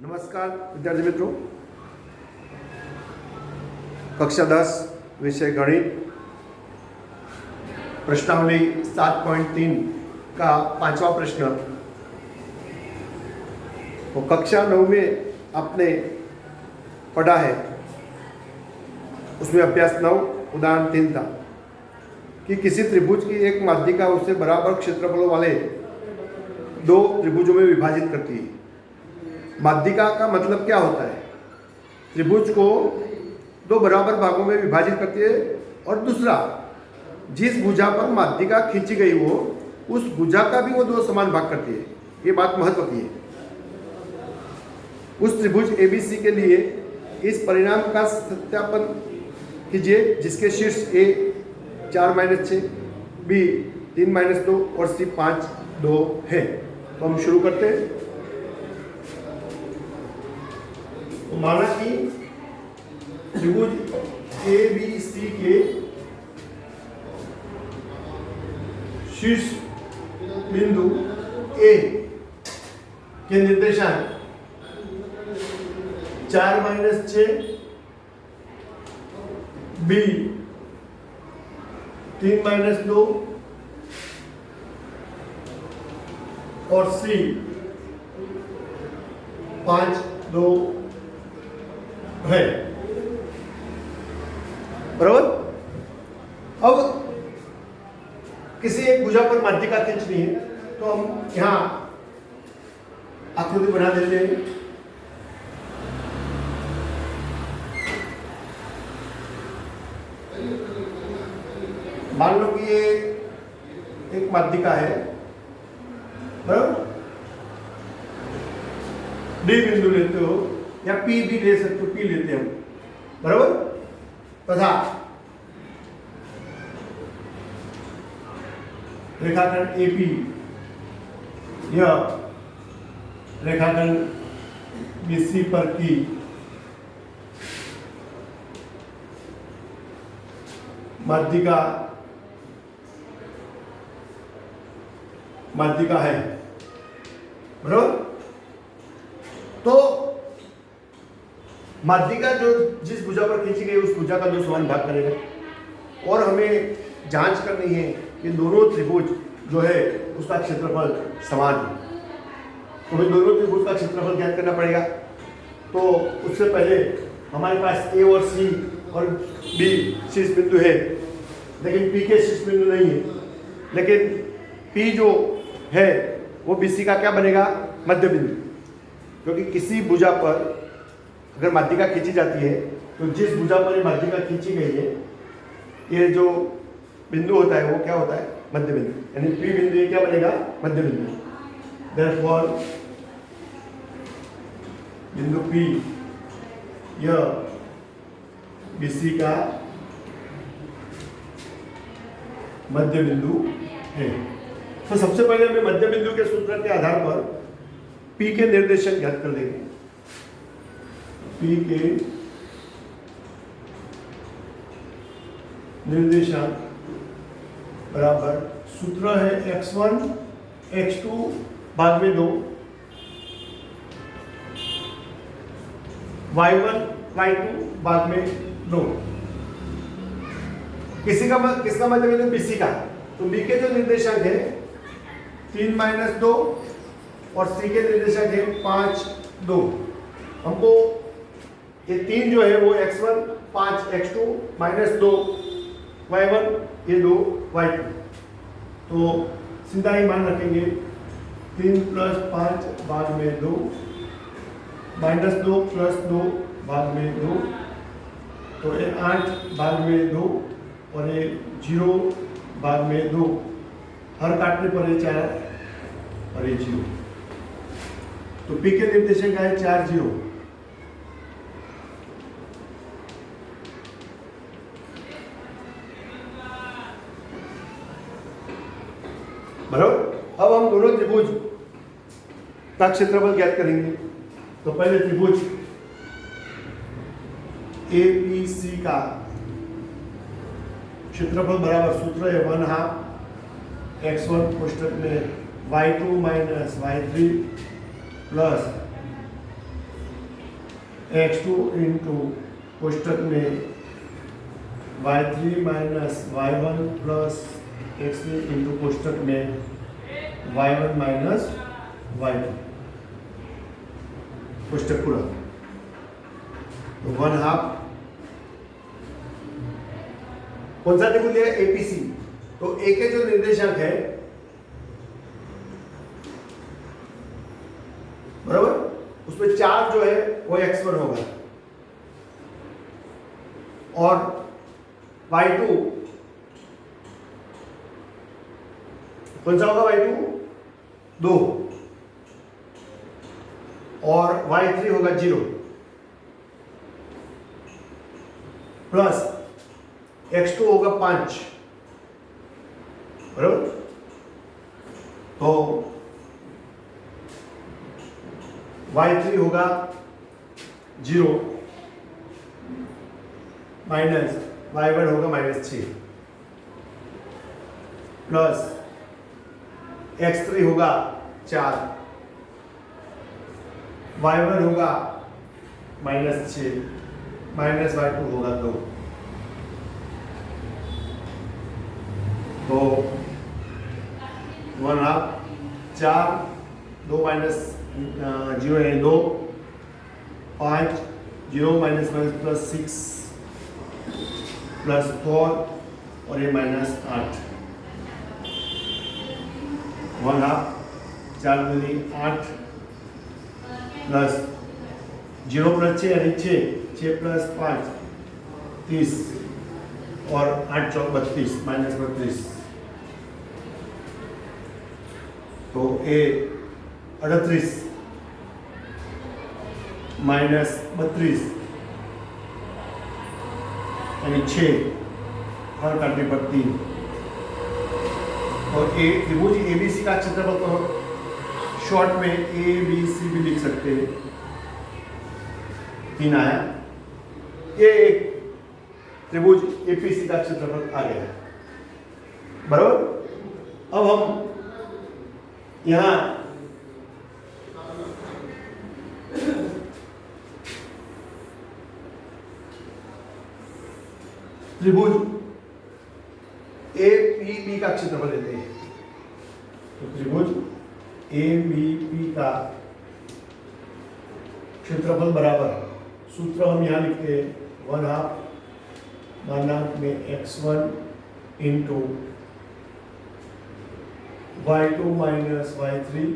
नमस्कार विद्यार्थी मित्रों, कक्षा 10 विषय गणित प्रश्नावली 7.3 का 5वां प्रश्न। तो कक्षा 9 में आपने पढ़ा है, उसमें अभ्यास 9 उदाहरण 3 था कि किसी त्रिभुज की एक माध्यिका उससे बराबर क्षेत्रफलों वाले दो त्रिभुजों में विभाजित करती है। माध्यिका का मतलब क्या होता है? त्रिभुज को दो बराबर भागों में विभाजित करती है और दूसरा, जिस भुजा पर माध्यिका खींची गई हो उस भुजा का भी वो दो समान भाग करती है। ये बात महत्व की है। उस त्रिभुज ABC के लिए इस परिणाम का सत्यापन कीजिए जिसके शीर्ष A 4-6, B 3-2 और C 5-2 है। तो हम शुरू करते हैं। तो माना कि त्रिभुज ABC के शीर्ष बिंदु A के निर्देशांक 4-6, B 3-2 और C 5-2 है। बराबर। अब किसी एक भुजा पर माध्यिका खींचनी है तो हम यहां आकृति बना देते हैं। मान लो कि ये एक माध्यिका है, बराबर। डी बिंदु लेते हो या P भी ले सकते हो, P लेते हैं हम, बराबर। तथा रेखाखंड AP, यह रेखाखंड BC पर की माध्यिका है, बराबर। तो माध्यिका जो जिस भुजा पर खींची गई उस भुजा का दो समान भाग करेगा और हमें जांच करनी है कि दोनों त्रिभुज जो है उसका क्षेत्रफल समान है। तो हमें दोनों त्रिभुज का क्षेत्रफल ज्ञात करना पड़ेगा। तो उससे पहले हमारे पास A और C और B शीर्ष बिंदु है, लेकिन P के शीर्ष बिंदु नहीं है। लेकिन P जो है वो BC का क्या बनेगा? मध्य बिंदु। क्योंकि किसी भुजा पर अगर माध्यिका खींची जाती है तो जिस भुजा पर ये माध्यिका खींची गई है, ये जो बिंदु होता है वो क्या होता है? मध्य बिंदु। यानी P बिंदु ये क्या बनेगा? मध्य बिंदु। देयरफॉर बिंदु P यह BC का मध्य बिंदु है। तो सबसे पहले हमें मध्य बिंदु के सूत्र के आधार पर P के निर्देशांक ज्ञात कर देंगे। P के निर्देशांक बराबर सूत्र है x1 x2 भाग में 2, y1 y2 भाग में 2। किसका मध्य बिंदु? BC का। तो B के जो निर्देशांक है 3-2 और C के निर्देशांक है 5-2। हमको ये 3 जो है वो x1 5 x2 -2 y1 ये 2 y2। तो सीधा ही मान रखेंगे 3 + 5 भाग में 2 -2 + 2 भाग में 2, तो ये 8 भाग में 2 और ये 0 भाग में 2। हर काटने पर ये 4 और ये 0। तो P के निर्देशांक है 4 0। बराबर। अब हम दोनों त्रिभुज का क्षेत्रफल ज्ञात करेंगे। तो पहले त्रिभुज ABC का क्षेत्रफल बराबर सूत्र है 1/2 x1 कोष्टक में y2 - y3 plus x2 into कोष्टक में y3 minus y1 plus x3 into कोष्टक में y1 माइनस y2 कोष्टक पूरा। तो 1/2 कौन सा त्रिभुज है? एपीसी। तो ए के जो निर्देशांक है बराबर, उसमें 4 जो है वो x1 होगा और y2 कौन सा होगा? y2 2 और y3 होगा 0 प्लस x2 होगा 5 बराबर। तो y3 होगा 0 माइनस y1 होगा -6 प्लस x3 होगा 4 y1 होगा -6 माइनस y2 होगा 2। तो 1/2 4 2 माइनस 0 है 2 5 0 माइनस प्लस 6 प्लस 4 और ये -8 1/2 4 दूनी 8 प्लस 0 प्लस 6 यानी 6 प्लस 5 30 और 8 चौक 32 -32। तो ए 38 माइनस 32 यानी 6 हर काटने पर 3। और ए त्रिभुज एबीसी का क्षेत्रफल तो शॉर्ट में ए बी सी भी लिख सकते हैं। 3 आया। ये एक त्रिभुज एपीसी का क्षेत्रफल आ गया बराबर। अब हम यहां त्रिभुज एपीबी का क्षेत्रफल लेते हैं। तो त्रिभुज एबीपी का क्षेत्रफल बराबर, सूत्र हम यहां लिखते हैं 1/2 मानांक में x1 into y2 minus y3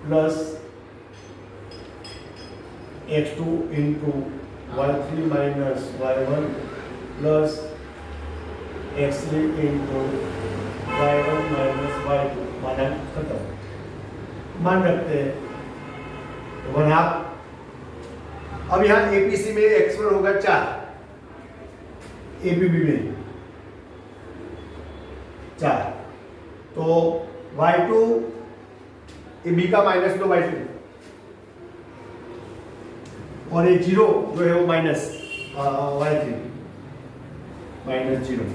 plus x2 into y3 minus y1 plus x3 into y1 minus y2 मानांक खत्म। मान रखते हैं 1/2। अब यहाँ एपीसी में x1 होगा 4, एपीबी में 4, तो y2 ए बी का -2 y2 और ये 0 जो है वो माइनस y3 -0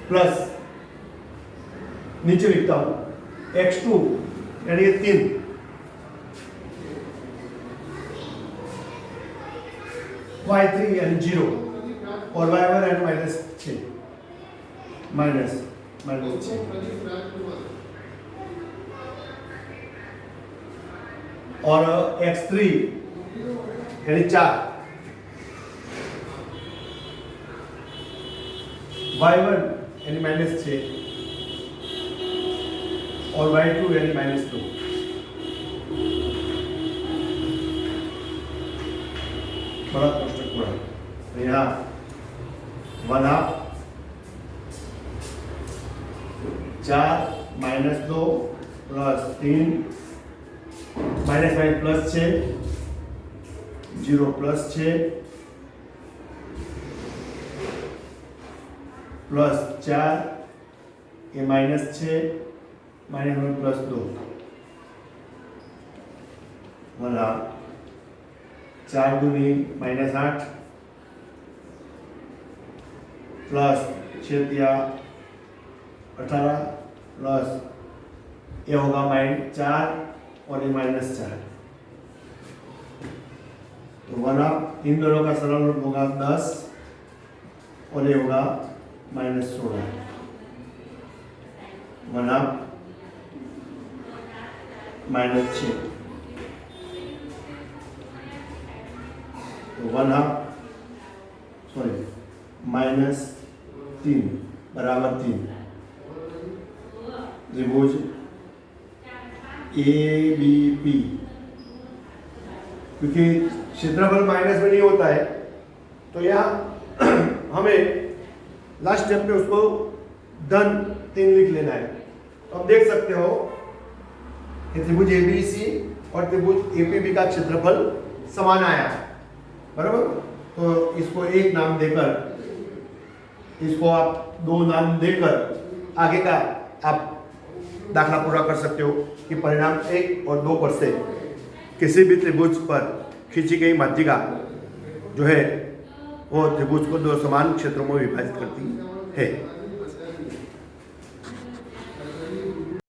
प्लस नीचे लिखता हूं x2 यानी ये 3 y3 यानी 0 और y1 यानी -6 माइनस 6 और x3 यानी 4 y1 यानी -6 और y2 यानी -2। बड़ा कोष्टक पूरा। तो यहाँ 1/2 4 -2 plus 3 minus plus 6 0 plus 6 plus 4 ये -6 माइनस प्लस 2 1/2 4 दूनी -8 प्लस 6 दिया 18 प्लस ये होगा -4 और ये -4 तो 1/2, इन दोनों का सरल रूप होगा 10 और ये होगा -16। 1/2 -6, तो 1/2 -3 बराबर 3। त्रिभुज ABP, क्योंकि क्षेत्रफल माइनस में नहीं होता है तो यहाँ हमें लास्ट स्टेप में उसको धन 3 लिख लेना है। तो आप देख सकते हो कि त्रिभुज ABC और त्रिभुज APB का क्षेत्रफल समान आया, बराबर। तो इसको एक नाम देकर, इसको आप 2 नाम देकर आगे का आप दाखला पूरा कर सकते हो कि परिणाम 1 और 2 पर से किसी भी त्रिभुज पर खींची गई माध्यिका जो है वो त्रिभुज को 2 समान क्षेत्रों में विभाजित करती है।